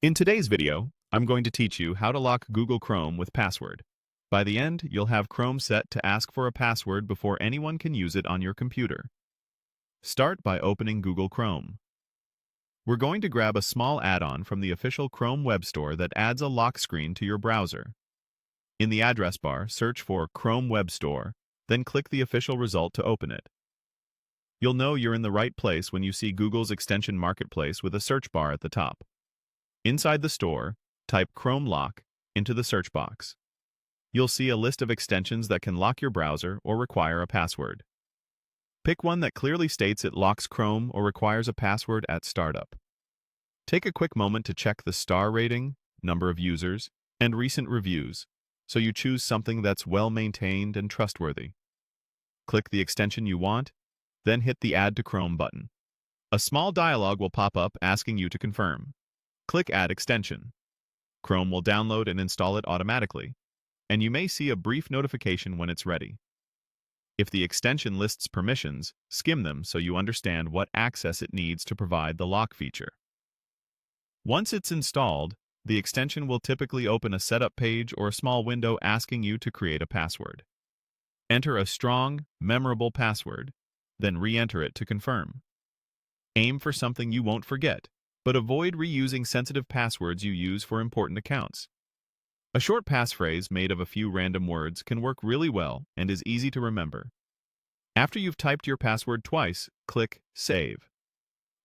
In today's video, I'm going to teach you how to lock Google Chrome with password. By the end, you'll have Chrome set to ask for a password before anyone can use it on your computer. Start by opening Google Chrome. We're going to grab a small add-on from the official Chrome web store that adds a lock screen to your browser. In the address bar, search for Chrome Web Store, then click the official result to open it. You'll know you're in the right place when you see Google's extension marketplace with a search bar at the top. Inside the store, type Chrome Lock into the search box. You'll see a list of extensions that can lock your browser or require a password. Pick one that clearly states it locks Chrome or requires a password at startup. Take a quick moment to check the star rating, number of users, and recent reviews, so you choose something that's well-maintained and trustworthy. Click the extension you want, then hit the Add to Chrome button. A small dialog will pop up asking you to confirm. Click Add Extension. Chrome will download and install it automatically, and you may see a brief notification when it's ready. If the extension lists permissions, skim them so you understand what access it needs to provide the lock feature. Once it's installed, the extension will typically open a setup page or a small window asking you to create a password. Enter a strong, memorable password, then re-enter it to confirm. Aim for something you won't forget, but avoid reusing sensitive passwords you use for important accounts. A short passphrase made of a few random words can work really well and is easy to remember. After you've typed your password twice, click Save.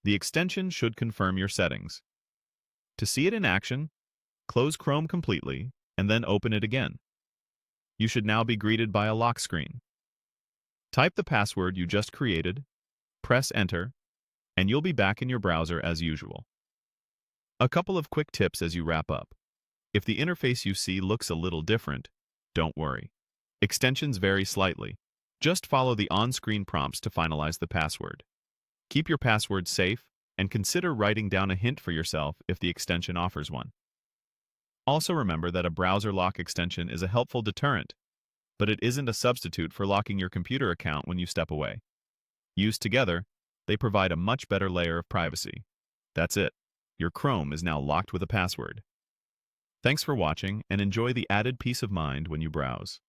The extension should confirm your settings. To see it in action, close Chrome completely and then open it again. You should now be greeted by a lock screen. Type the password you just created, press Enter, and you'll be back in your browser as usual. A couple of quick tips as you wrap up. If the interface you see looks a little different, don't worry. Extensions vary slightly. Just follow the on-screen prompts to finalize the password. Keep your password safe and consider writing down a hint for yourself if the extension offers one. Also remember that a browser lock extension is a helpful deterrent, but it isn't a substitute for locking your computer account when you step away. Used together, they provide a much better layer of privacy. That's it. Your Chrome is now locked with a password. Thanks for watching and enjoy the added peace of mind when you browse.